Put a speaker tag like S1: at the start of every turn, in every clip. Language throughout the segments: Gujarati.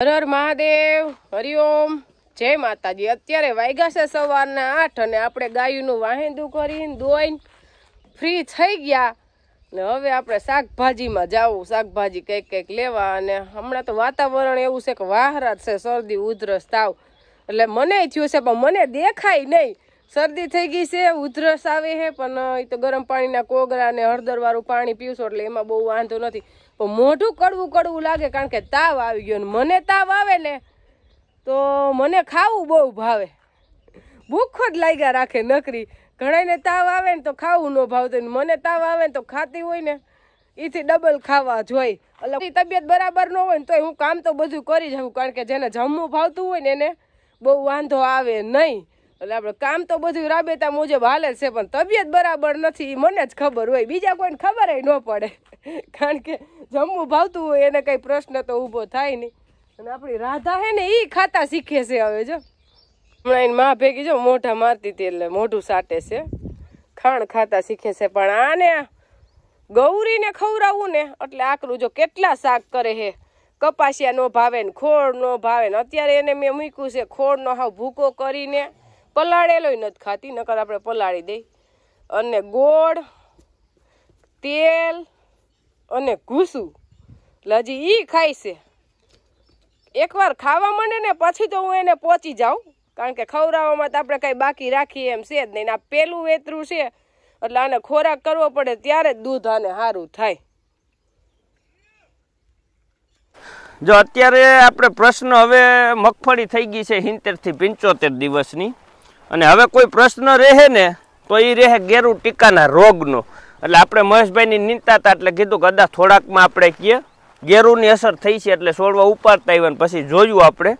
S1: હર હર મહાદેવ, હરિઓમ, જય માતાજી। અત્યારે વાગ્યા છે સવારના 8 અને આપણે ગાયુંનું વાહેંદું કરીને દોઈને ફ્રી થઈ ગયા ને હવે આપણે શાકભાજીમાં જાવું, શાકભાજી કંઈક લેવા। અને હમણાં તો વાતાવરણ એવું છે કે વાહરાત છે, શરદી ઉધરસ તાવ, એટલે મને થયું છે પણ મને દેખાય નહીં। શરદી થઈ ગઈ છે, ઉધરસ આવે છે, પણ એ તો ગરમ પાણીના કોગળા ને હળદરવાળું પાણી પીવશો એટલે એમાં બહુ વાંધો નથી, પણ મોઢું કડવું કડવું લાગે કારણ કે તાવ આવી ગયો। ને મને તાવ આવે ને તો મને ખાવું બહુ ભાવે, ભૂખ જ લાગ્યા રાખે નકરી। ઘણાને તાવ આવે ને તો ખાવું ન ભાવતું, મને તાવ આવે ને તો ખાતી હોય ને એથી ડબલ ખાવા જોઈએ। એટલે તબિયત બરાબર ન હોય ને તો હું કામ તો બધું કરી જાઉં, કારણ કે જેને જમવું ભાવતું હોય ને એને બહુ વાંધો આવે નહીં। એટલે આપણે કામ તો બધું રાબેતા મુજબ હાલે છે, પણ તબિયત બરાબર નથી મને જ ખબર હોય, બીજા કોઈને ખબર ન પડે, કારણ કે જમવું ભાવતું હોય એને કંઈ પ્રશ્ન તો ઊભો થાય નહીં। અને આપણી રાધા હે ને એ ખાતા શીખે છે હવે। જો હમણાં એની માં ભેગી જો મોઢા મારતી હતી એટલે મોઢું સાટે છે, ખાણ ખાતા શીખે છે। પણ આને ગૌરીને ખવડાવવું ને એટલે આકરું જો કેટલા શાક કરે છે, કપાસિયા નો ભાવે ને ખોળ નો ભાવે ને અત્યારે એને મેં મૂક્યું છે ખોળનો હાવ ભૂકો કરીને, પલાળેલો નથી ખાતી, નકર આપણે પલાળી દઈ, અને ગોળ તેલ અને ઘૂસું એટલે હજી ઈ ખાય છે। એકવાર ખાવા માંડે ને પછી તો હું એને પહોંચી જાઉં, કારણ કે ખવડાવવામાં તો આપણે કાંઈ બાકી રાખીએ એમ છે જ નહીં। આ પેલું વેતરું છે એટલે આને ખોરાક કરવો પડે ત્યારે જ દૂધ આને સારું થાય।
S2: જો અત્યારે આપણે પ્રશ્ન હવે મગફળી થઈ ગઈ છે 70 થી 75 દિવસની, અને હવે કોઈ પ્રશ્ન રહે ને તો એ રહે ગેરુ ટીકાના રોગનો। એટલે આપણે મહેશભાઈની નીંદતા હતા એટલે કીધું કદાચ થોડાકમાં આપણે કહીએ ગેરુની અસર થઈ છે એટલે છોડવા ઉપાડતા આવ્યા, પછી જોયું આપણે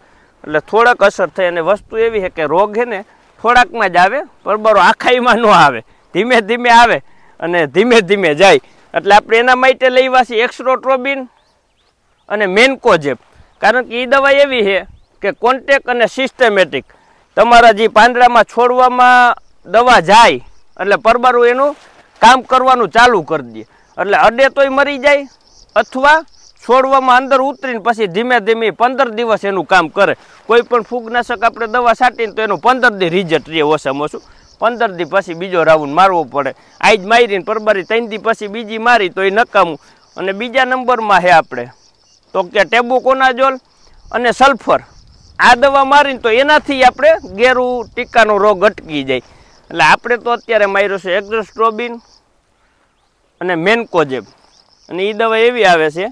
S2: એટલે થોડાક અસર થઈ। અને વસ્તુ એવી છે કે રોગ છે ને થોડાકમાં જ આવે, બરોબર આખાઈમાં ન આવે, ધીમે ધીમે આવે અને ધીમે ધીમે જાય। એટલે આપણે એના માટે લેવા છીએ એક્સ્ટ્રોટ્રોબિન અને મેન્કોજેબ, કારણ કે એ દવા એવી છે કે કોન્ટેક અને સિસ્ટમેટિક તમારા જે પાંદડામાં છોડવામાં દવા જાય એટલે પરબારું એનું કામ કરવાનું ચાલુ કરી દે, એટલે અડે તોય મરી જાય અથવા છોડવામાં અંદર ઉતરીને પછી ધીમે ધીમે 15 દિવસ એનું કામ કરે। કોઈ પણ ફૂગનાશક આપણે દવા છાંટીને તો એનું 15 દી રિઝલ્ટ રહે ઓછામાં ઓછું, 15 દી પછી બીજો રાઉન્ડ મારવો પડે। આજ મારીને પરબારી 3 દી પછી બીજી મારી તો એ નકામું। અને બીજા નંબરમાં છે આપણે તો કે ટેબુકોનાઝોલ અને સલ્ફર, આ દવા મારીને તો એનાથી આપણે ગેરુ ટીકાનો રોગ અટકી જાય। એટલે આપણે તો અત્યારે માર્યો છે એક્સ્ટ્રોબિન અને મેન્કોજેબ, અને એ દવા એવી આવે છે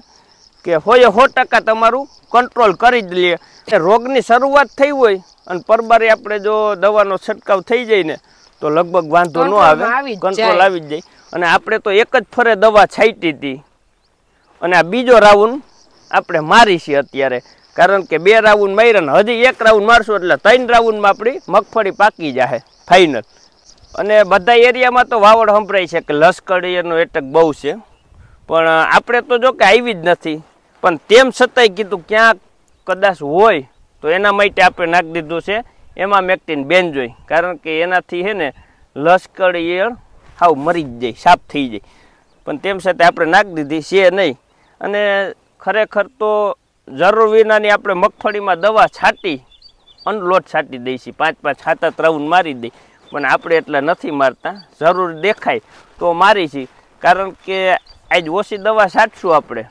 S2: કે 100% તમારું કંટ્રોલ કરી જ લે। રોગની શરૂઆત થઈ હોય અને પરબારી આપણે જો દવાનો છંટકાવ થઈ જાય ને તો લગભગ વાંધો ન આવે, કંટ્રોલ આવી જ જાય। અને આપણે તો એક જ ફરે દવા છાંટી હતી અને આ બીજો રાઉન્ડ આપણે મારી છે અત્યારે, કારણ કે 2 રાઉન્ડ માર્યા ને હજી 1 રાઉન્ડ મારશું એટલે 3 રાઉન્ડમાં આપણી મગફળી પાકી જાય ફાઇનલ। અને બધા એરિયામાં તો વાવડ સંભળાય છે કે લશ્કરીનો એટેક બહુ છે, પણ આપણે તો જો કે આવી જ નથી, પણ તેમ છતાંય કીધું ક્યાંક કદાચ હોય તો એના માટે આપણે નાખી દીધું છે એમાં મેક્ટિન બેન્ઝોઇક, કારણ કે એનાથી છે ને લશ્કરી ઈયળ હાવ મરી જ જાય, સાફ થઈ જાય, પણ તેમ છતાં આપણે નાખી દીધી છે નહીં। અને ખરેખર તો જરૂર વિનાની આપણે મગફળીમાં દવા છાંટી અનલોડ છાંટી દઈએ છીએ, 5-5 7 રાઉન્ડ મારી દઈ, પણ આપણે એટલે નથી મારતા, જરૂર દેખાય તો મારી છીએ, કારણ કે આજ ઓછી દવા છાંટશું આપણે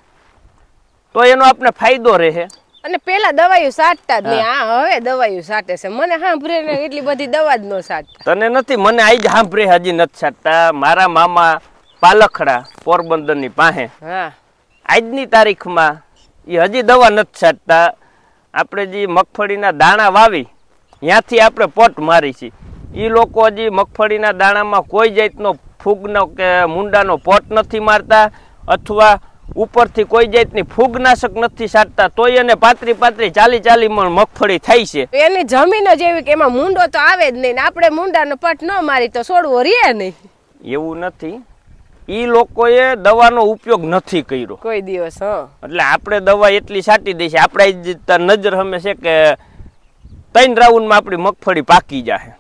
S2: તો એનો આપણે ફાયદો રહે।
S1: અને પેલા દવાયું સાટતા જ નહીં, આ હવે દવાયું સાટે છે, મને સાંભળે ને એટલી બધી દવા જ ન સાટતા।
S2: તને નથી, મને આજ સાંભળે હજી નથી સાટતા। મારા મામા પાલખડા પોરબંદરની પાસે આજની તારીખમાં એ હજી દવા નથી છાંટતા। આપણે જે મગફળીના દાણા વાવી ત્યાંથી આપણે પોટ મારી છીએ, એ લોકો હજી મગફળીના દાણામાં કોઈ જાતનો ફૂગનો કે મુંડાનો પોટ નથી મારતા, અથવા ઉપરથી કોઈ જાતની ફૂગનાશક નથી છાંટતા, તોય એને 35-40 મણ મગફળી થાય છે।
S1: એની જમીન જ એવી કે એમાં મુંડો તો આવે જ નહીં, આપણે મુંડાનો પટ ન મારી તો છોડવો રહે નહીં, એવું
S2: નથી। ઈ લોકોએ દવાનો ઉપયોગ નથી કર્યો
S1: કોઈ દિવસ,
S2: એટલે આપણે દવા એટલી છાંટી દઈ છે, આપણે નજર હમે છે કે 3 રાઉન્ડમાં આપણી મગફળી પાકી જાય,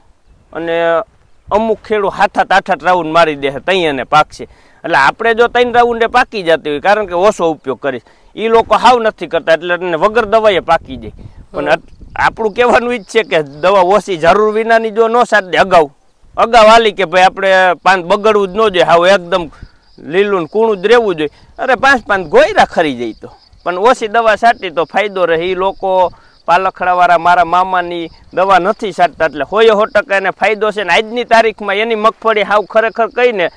S2: અને અમુક ખેડૂત 7-8 રાઉન્ડ મારી દે તઈ એને પાકશે। એટલે આપણે જો 3 રાઉન્ડે પાકી જતી હોય, કારણ કે ઓછો ઉપયોગ કરીશ, એ લોકો હાવ નથી કરતા, એટલે વગર દવાએ પાકી જાય. પણ આપણું કહેવાનું ઈ જ છે કે દવા ઓછી જરૂર વિનાની જો ન સાટ દે અગાઉ હાલી કે ભાઈ આપણે પાન બગડવું જ ન જોઈએ, હાવ એકદમ લીલું ને કૂણું જ રહેવું જોઈએ. અરે 5 ગોયરા ખરી જાય તો પણ ઓછી દવા સાટી તો ફાયદો રહે. એ લોકો પાલખડાવાળા મારા મામાની દવા નથી સાટતા, એટલે 100% એને ફાયદો છે. ને આજની તારીખમાં એની મગફળી હાવ ખરેખર કહીને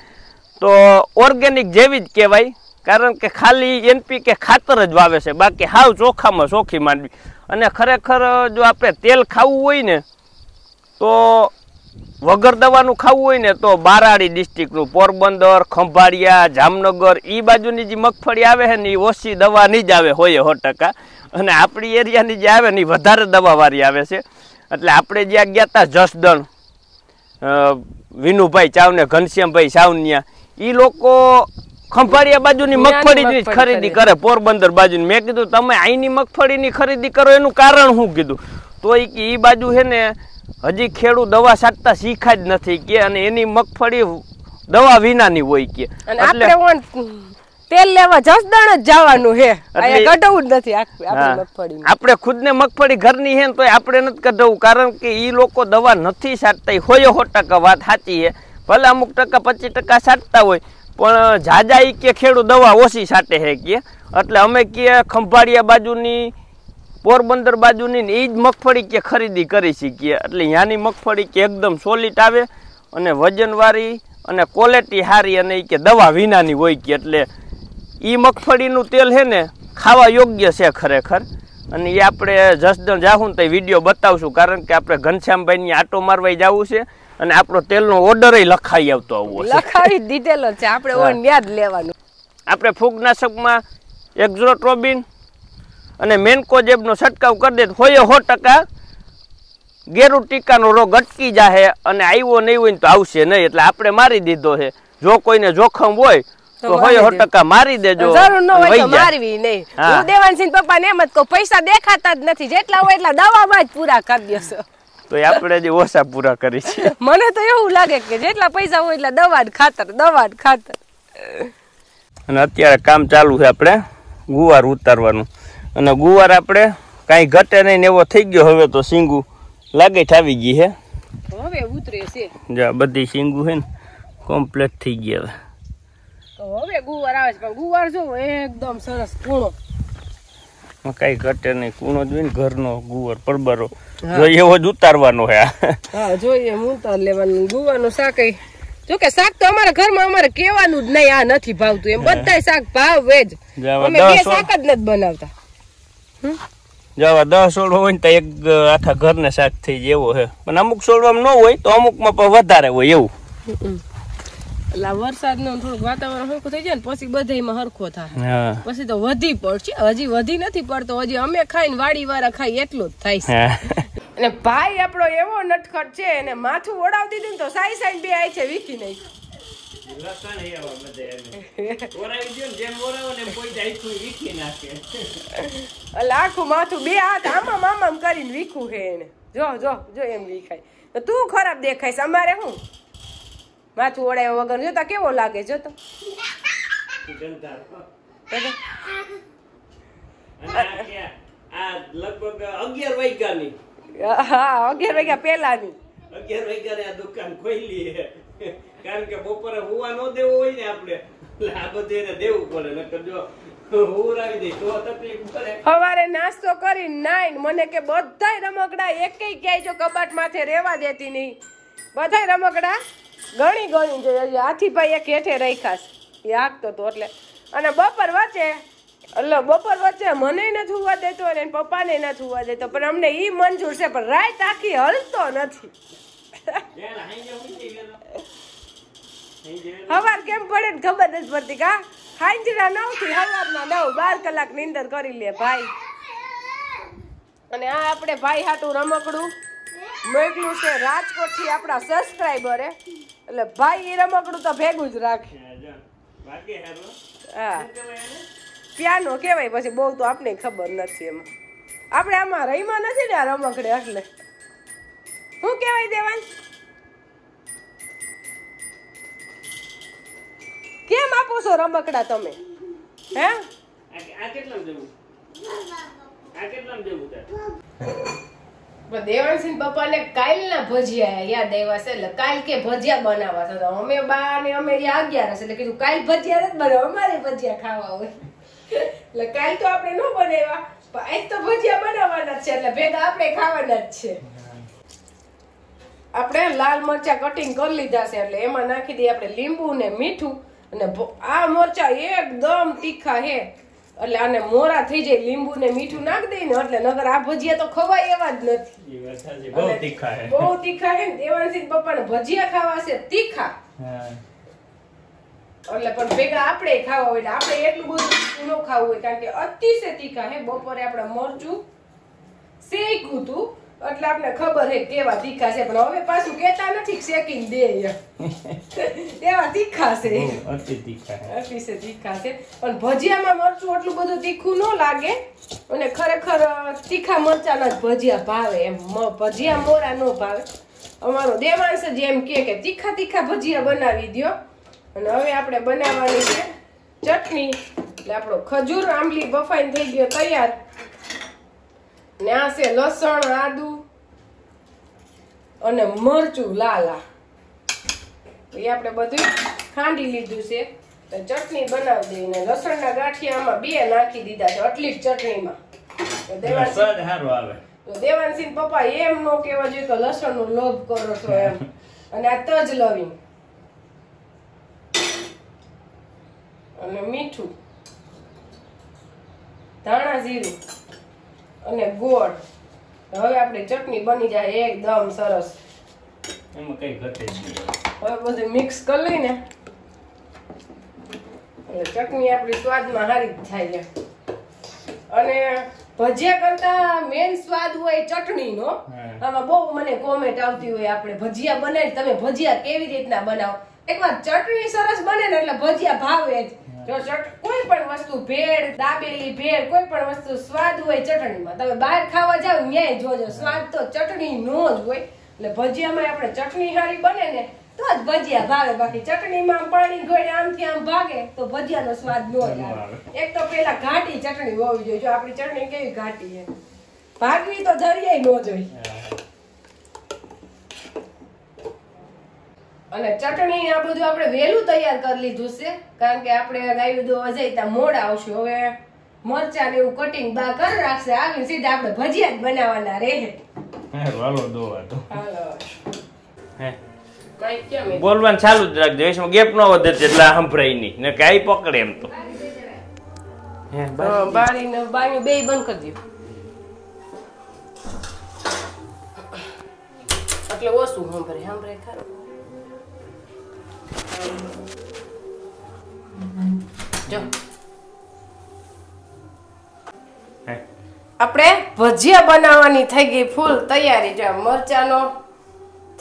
S2: તો ઓર્ગેનિક જેવી જ કહેવાય, કારણ કે ખાલી NPK ખાતર જ વાવે છે, બાકી હાવ ચોખામાં ચોખી માંડવી. અને ખરેખર જો આપણે તેલ ખાવું હોય ને તો વગર દવાનું ખાવું હોય ને તો બારાડી ડિસ્ટ્રિક્ટનું પોરબંદર, ખંભાળિયા, જામનગર એ બાજુની જે મગફળી આવે છે ને એ ઓછી દવાની જ આવે 100%. અને આપણી એરિયાની જે આવે ને એ વધારે દવાવાળી આવે છે. એટલે આપણે જ્યાં ગયા હતા જસદણ, વિનુભાઈ ચાવને, ઘનશ્યામભાઈ સાવનિયા, એ લોકો ખંભાળિયા બાજુની મગફળીની ખરીદી કરે, પોરબંદર બાજુની. મેં કીધું તમે અહીંની મગફળીની ખરીદી કરો એનું કારણ શું કીધું? તો એ બાજુ છે ને હજી ખેડૂત દવા છાંટતા શીખા જ નથી કે, અને એની મગફળી દવા વિનાની હોય કે.
S1: એટલે તેલ લેવા જસદણ જ જવાનું છે, અહીંયા કઢવું જ નથી આપણી મગફળી.
S2: આપણે ખુદને મગફળી ઘરની છે ને તોય આપણે નથી કઢવું, કારણ કે એ લોકો દવા નથી છાંટતા. 100% વાત સાચી છે, ભલે અમુક ટકા 25% છાંટતા હોય પણ જાજા ઈ કે ખેડૂત દવા ઓછી છાંટે છે કે. એટલે અમે કે ખંભાળિયા બાજુની, પોરબંદર બાજુની એ જ મગફળી કે ખરીદી કરી શકીએ. એટલે ત્યાંની મગફળી કે એકદમ સોલિડ આવે અને વજનવાળી અને ક્વોલિટી સારી, અને એ કે દવા વિનાની હોય કે. એટલે એ મગફળીનું તેલ છે ને ખાવા યોગ્ય છે ખરેખર. અને એ આપણે જસદણ જાવું તો વિડીયો બતાવશું, કારણ કે આપણે ઘનશ્યામભાઈની આટો મારવાઈ જવું છે અને આપણો તેલનો ઓર્ડર લખાઈ આવતો આવવો છે.
S1: લખાવી દીધેલો છે, આપણે યાદ લેવાનું.
S2: આપણે ફૂગનાશકમાં એક્ઝોટ્રોબિન અને મેન્કોજેબનો છંટકાવ કરી દે 100% ગેરુ ટીકાનો રોગ અટકી જાય, અને આવ્યો નહીં હોય ને તો આવશે નહીં. એટલે આપણે મારી દીધો છે. જો કોઈને જોખમ હોય તો 100% મારી દેજો,
S1: જરૂર ન હોય તો મારવી નહીં. હું દેવાનસિંહ પપ્પાને એમ જ કહું, પૈસા દેખાતા જ નથી, જેટલા હોય એટલા દવામાં જ પૂરા કરી દેશો.
S2: તો આપણે જે ઓછા પૂરા કરી છે.
S1: મને તો એવું લાગે કે જેટલા પૈસા હોય એટલા દવા જ ખાતર.
S2: અને અત્યારે કામ ચાલુ છે આપણે ગુવાર ઉતારવાનું, અને ગુવાર આપણે કાંઈ ઘટે નહીં એવો થઈ ગયો. હવે તો શીંગું લાગે આવી ગઈ છે,
S1: હવે ઉતરે છે.
S2: જો બધી શીંગું છે ને કમ્પ્લીટ થઈ ગઈ.
S1: હવે ગુવાર આવે છે, પણ ગુવાર જો એકદમ સરસ કૂણો,
S2: કઈ ઘટે નહીં, કૂણો જ હોય ને ઘરનો ગુવાર પરબરો જોઈએ એવો જ ઉતારવાનો છે.
S1: હા જોઈએ ઉતાર લેવાનું ગુવારનું શાક. જોકે શાક તો અમારા ઘરમાં અમારે કેવાનું જ નહીં, આ નથી ભાવતું એમ, બધા શાક ભાવે જ. અમે બે શાક જ નથી બનાવતા.
S2: જવા 10 છોડવા હોય ને તો એક આખા ઘરને શાક થઈ જાય એવો છે. પણ અમુક છોડવામાં ન હોય તો અમુકમાં પણ વધારે હોય એવું.
S1: એટલે વરસાદનું થોડુંક વાતાવરણ હરખું થઈ જાય ને પછી બધામાં હરખો થાય, પછી તો વધી પડશે. હજી વધી નથી પડતો, હજી અમે ખાઈને વાડી વાળા ખાઈ એટલું જ થાય છે. અને ભાઈ આપણો એવો નટખટ છે, એને માથું ઓડાવી દીધું ને તો સાઈ બે આઈ છે વીખી નહીં. આખું માથું બે હાથ આમ કરીને વીખું છે એને. જો એમ વીખાય તો તું ખરાબ દેખાય. અમારે શું માથું ઓળાયો વગર જોતા કેવો લાગે? જો તો
S2: લગભગ 11 વાગ્યાની,
S1: હા 11 વાગ્યા પહેલાની
S2: 11 વાગ્યાની આ દુકાન ખોલી છે, કારણ કે બપોરે હુવા ન દેવો હોય ને આપણે, આ બધું એને દેવું પડે. નકર જો હુરાવી દે તો તકલીફ પડે.
S1: સવારે નાસ્તો કરી નાઈ મને કે બધાય રમકડા એકેય ક્યાંય જો કબાટ માથે રેવા દેતી નહીં, બધાય રમકડા ગણી છે. હાથીભાઈ એક હેઠે રાખ્યા એ હાંકતો હતો એટલે. અને બપોર વચ્ચે મને નથી હોવા દેતો અને પપ્પાને નથી હોવા દેતો, પણ અમને ઈ મંજૂર છે, પણ રાત આખી હલતો નથી. સવાર કેમ પડે ને ખબર નથી પડતી. કા સાંજના 9 થી સવારના 9 12 કલાક નીંદર કરી લે ભાઈ. અને આ આપણે ભાઈ હાટું રમકડું મોકલું છે રાજકોટ થી આપણા સબસ્ક્રાઈબરે, એટલે ભાઈ એ રમકડું તો ભેગું જ રાખે. હા પિયાનો કેવાય, પછી બહુ તો આપણે ખબર નથી એમાં. આપણે આમાં રહીમાં નથી ને આ રમકડે, એટલે શું કેવાય દેવાન? કેમ આપો છો રમકડા તમે? હે દેવાંશી પપ્પાને કાલના ભજીયા યાદ આવ્યા છે એટલે કાલ કે ભજીયા બનાવવા છે તો અમે બા ને અમે 11 એટલે કીધું કાલ ભજીયા જ બનાવો અમારે ભજીયા ખાવા હોય એટલે કાલ તો આપણે ન બનાવ્યા પણ આજ તો ભજીયા બનાવવાના છે એટલે ભેગા આપણે ખાવાના જ છે આપણે લાલ મરચા કટિંગ કરી લીધા છે એટલે એમાં નાખી દઈએ આપણે લીંબુ ને મીઠું અને આ મરચા એકદમ તીખા હે એટલે આને મોરા થઈ જાય લીંબુ ને મીઠું નાખી દઈ ને એટલે નગર આ ભજીયા તો ખવાય એવા જ નથી બહુ તીખા હે દેવાંશી પપ્પાને ભજીયા ખાવા છે તીખા એટલે પણ ભેગા આપણે ખાવા હોય આપણે એટલું બધું ન ખાવું હોય કારણ કે અતિશય તીખા હે બપોરે આપણે મરચું શેક્યું હતું એટલે આપણે ખબર હે કેવા તીખા છે પણ હવે પાછું કેતા નથી શેકીને દે એવા તીખા છે અતિશય તીખા છે પણ ભજીયામાં મરચું એટલું બધું તીખું ન લાગે અને ખરેખર તીખા મરચાના જ ભજીયા ભાવે એમ ભજીયા મોરા ન ભાવે અમારો દેવાંશ જ એમ કે તીખા તીખા ભજીયા બનાવી દો અને હવે આપણે બનાવવાની છે ચટણી એટલે આપણો ખજૂર આંબલી બફાઈને થઈ ગયો તૈયાર ને આ છે લસણ આદુ અને મરચું લાલા એ આપણે બધું ખાંડી લીધું છે તો ચટણી બનાવી દઈને લસણના ગાંઠિયા આમાં 2 નાખી દીધા છે આટલી જ ચટણીમાં તો દેવાંશી પપ્પા એમ નો કહેવા જોઈએ કે લસણનો લોભ કરો છો એમ અને આ તજ લવિંગ અને મીઠું ધાણા જીરું અને ગોળ હવે આપણી ચટણી બની જાય એકદમ સરસ
S2: એમાં કઈ ઘટે નહીં
S1: હવે બધું મિક્સ કરી લઈને એટલે ચટણી આપણી સ્વાદમાં સારી થાય છે અને ભજીયા કરતા મેન સ્વાદ હોય ચટણીનો આમાં બહુ મને કોમેન્ટ આવતી હોય આપણે ભજીયા બનાવી તમે ભજીયા કેવી રીતના બનાવો એકવાર ચટણી સરસ બને ને એટલે ભજીયા ભાવે જ જો કોઈ પણ વસ્તુ ભેળ દાબેલી ભેળ કોઈ પણ વસ્તુ સ્વાદ હોય ચટણીમાં તમે બહાર ખાવા જાવ ન્યાય જોજો સ્વાદ તો ચટણી નો જ હોય એટલે ભજીયામાં આપણે ચટણી સારી બને ને તો જ ભજીયા ભાવે બાકી ચટણીમાં પાણી ગળે આમથી આમ ભાગે તો ભજીયાનો સ્વાદ ન આવે એક તો પેલા ઘાટી ચટણી હોવી જોઈએ જો આપણી ચટણી કેવી ઘાટી છે ભાગવી તો દરિયાય ન જોઈ અને ચટણી આ બધું આપણે વહેલું તૈયાર કરી લીધું છે કારણ કે આપણે ગાયું દોવા જઈ ત્યાં મોડા આવશું હવે મરચાં ને એવું કટિંગ બા કરી રાખશે આવીને સીધા આપણે ભજીયા જ બનાવવાના રહે
S2: હાલો દોવા તો
S1: હાલો
S2: હે બોલવાનું ચાલુ જ રાખજો એમાં ગેપ ન વધે એટલે સંભળાય નહીં ને કાઈ પકડે એમ તો હે
S1: બારી ને બાયું બે બંધ કરી દો એટલે ઓછું સંભળાય ખરું જો આપણે ભજીયા બનાવવાની થઈ ગઈ ફૂલ તૈયારી જો મરચાનો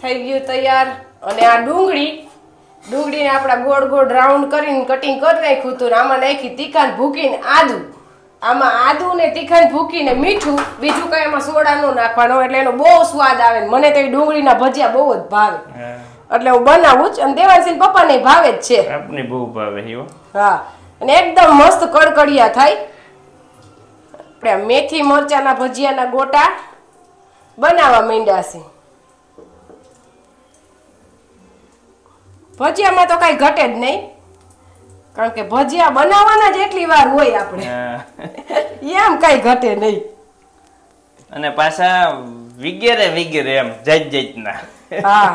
S1: થઈ ગયું તૈયાર અને આ ડુંગળીને આપણા ગોળ ગોળ રાઉન્ડ કરીને કટિંગ કરી નાખ્યું હતું આમાં નાખી તીખાને ભૂકીને આદુ આમાં આદુ ને તીખાને ભૂકીને મીઠું બીજું કઈ એમાં સોડા નો નાખવાનો એટલે એનો બહુ સ્વાદ આવે મને તો ડુંગળીના ભજીયા બહુ જ ભાવે એટલે હું બનાવું જ અને દેવાંશી પપ્પાને ભાવે જ છે
S2: આપને બહુ ભાવે
S1: હા અને એકદમ મસ્ત કડકડિયા થાય આપણે મેથી મરચાના ભજીયાના ગોટા બનાવવા માંડ્યા છે ભજીયામાં તો કઈ ઘટે જ નહીં કારણ કે ભજીયા બનાવવાના જ એટલી વાર હોય આપણે એમ કઈ ઘટે નહીં
S2: અને પાછા વિગેરે એમ જાતના
S1: હા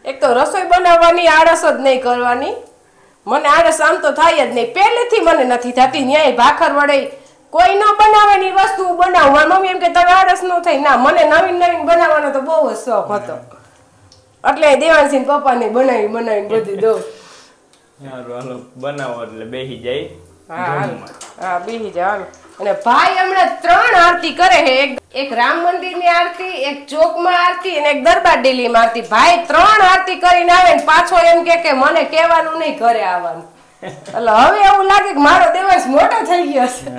S1: એક તો રસોઈ બનાવવાની આળસ જ નહીં કરવાની મને આળસ આમ તો થાય જ નહીં પહેલેથી મને નથી થતી ન્યાય ભાખર વડે કોઈ ન બનાવવાની વસ્તુ બનાવું મારી મમ્મી એમ કે તમે આળસ ન થઈ ના મને નવીન નવીન બનાવવાનો તો બહુ જ શોખ હતો એટલે દેવાંશી પપ્પાને બનાવીને બધું દઉં
S2: બનાવો એટલે બેસી જાય
S1: હા બેસી જાય અને ભાઈ હમણાં 3 આરતી કરે છે એક રામ મંદિરની આરતી એક ચોકમાં આરતી અને એક દરબાર ડેલીમાં આરતી ભાઈ 3 આરતી કરીને આવે ને પાછો એમ કે મને કહેવાનું નહીં ઘરે આવવાનું એટલે હવે એવું લાગે કે મારો દેવાંશ મોટો થઈ ગયો છે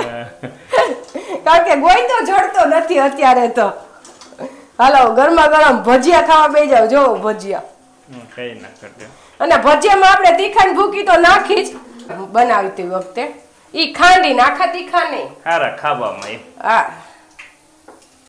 S1: કારણ કે કોઈ તો જડતો નથી અત્યારે તો હાલો ગરમા ગરમ ભજીયા ખાવા બેસી જાવ જો ભજીયા
S2: કઈ ના કરજો
S1: અને ભજીયામાં આપણે તીખાની ભૂકી તો નાખી જ બનાવતી વખતે ઈ ખાંડી નાખા તીખા નહીં
S2: હારા ખાવામાં
S1: હા